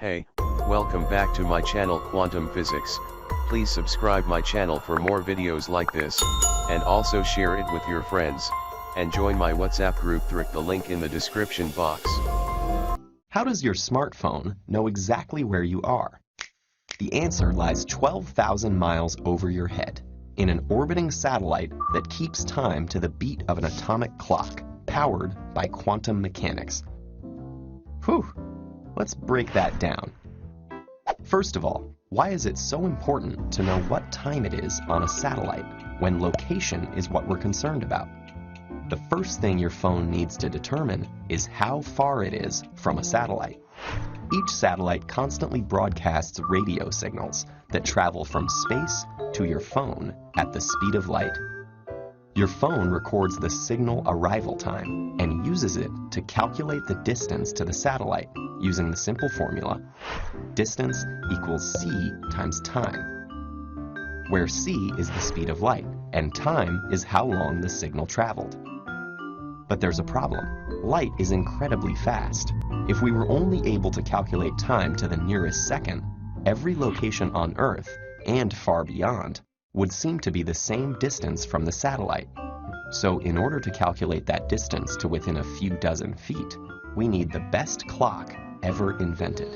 Hey, welcome back to my channel Quantum Physics. Please subscribe my channel for more videos like this, and also share it with your friends, and join my WhatsApp group through the link in the description box. How does your smartphone know exactly where you are? The answer lies 12,000 miles over your head, in an orbiting satellite that keeps time to the beat of an atomic clock, powered by quantum mechanics. Whew! Let's break that down. First of all, why is it so important to know what time it is on a satellite when location is what we're concerned about? The first thing your phone needs to determine is how far it is from a satellite. Each satellite constantly broadcasts radio signals that travel from space to your phone at the speed of light. Your phone records the signal arrival time and uses it to calculate the distance to the satellite using the simple formula: distance equals c times time, where c is the speed of light and time is how long the signal traveled. But there's a problem. Light is incredibly fast. If we were only able to calculate time to the nearest second, every location on Earth, and far beyond, would seem to be the same distance from the satellite. So in order to calculate that distance to within a few dozen feet, we need the best clock ever invented.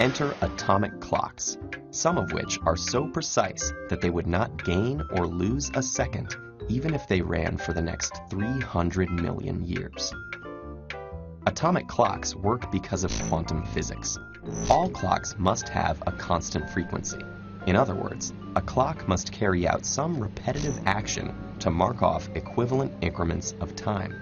Enter atomic clocks, some of which are so precise that they would not gain or lose a second even if they ran for the next 300 million years. Atomic clocks work because of quantum physics. All clocks must have a constant frequency. In other words, a clock must carry out some repetitive action to mark off equivalent increments of time.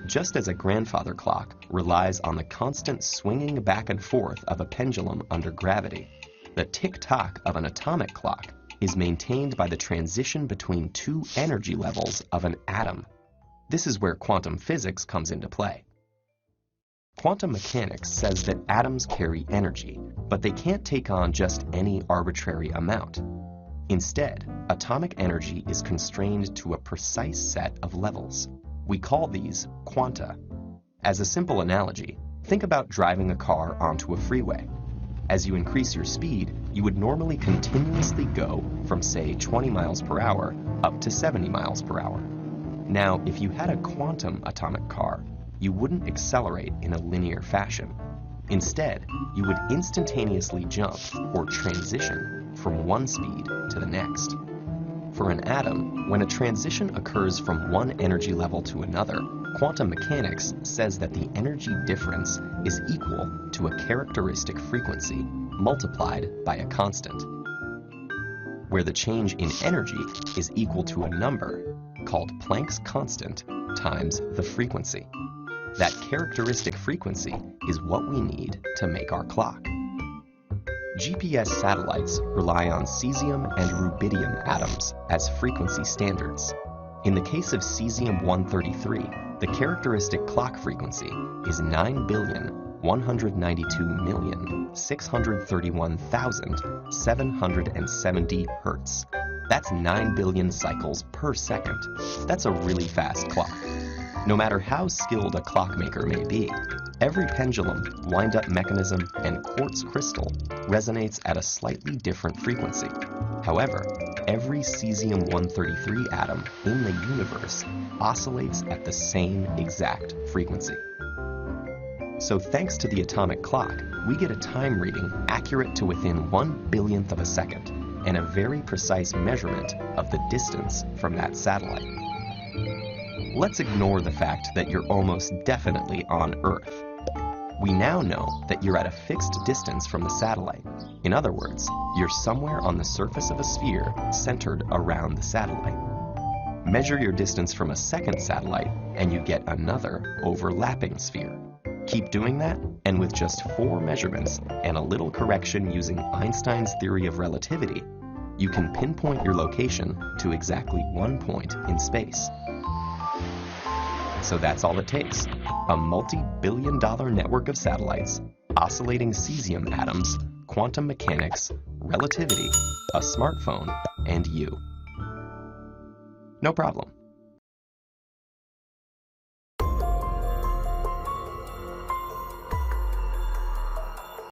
Just as a grandfather clock relies on the constant swinging back and forth of a pendulum under gravity, the tick-tock of an atomic clock is maintained by the transition between two energy levels of an atom. This is where quantum physics comes into play. Quantum mechanics says that atoms carry energy, but they can't take on just any arbitrary amount. Instead, atomic energy is constrained to a precise set of levels. We call these quanta. As a simple analogy, think about driving a car onto a freeway. As you increase your speed, you would normally continuously go from, say, 20 miles per hour up to 70 miles per hour. Now, if you had a quantum atomic car, you wouldn't accelerate in a linear fashion. Instead, you would instantaneously jump or transition from one speed to the next. For an atom, when a transition occurs from one energy level to another, quantum mechanics says that the energy difference is equal to a characteristic frequency multiplied by a constant, where the change in energy is equal to a number called Planck's constant times the frequency. That characteristic frequency is what we need to make our clock. GPS satellites rely on cesium and rubidium atoms as frequency standards. In the case of cesium-133, the characteristic clock frequency is 9,192,631,770 Hertz. That's 9 billion cycles per second. That's a really fast clock. No matter how skilled a clockmaker may be, every pendulum, wind-up mechanism, and quartz crystal resonates at a slightly different frequency. However, every cesium-133 atom in the universe oscillates at the same exact frequency. So thanks to the atomic clock, we get a time reading accurate to within 1/1000th of a second, and a very precise measurement of the distance from that satellite. Let's ignore the fact that you're almost definitely on Earth. We now know that you're at a fixed distance from the satellite. In other words, you're somewhere on the surface of a sphere centered around the satellite. Measure your distance from a second satellite and you get another overlapping sphere. Keep doing that, and with just 4 measurements and a little correction using Einstein's theory of relativity, you can pinpoint your location to exactly one point in space. So that's all it takes: a multi-billion-dollar network of satellites, oscillating cesium atoms, quantum mechanics, relativity, a smartphone, and you. No problem.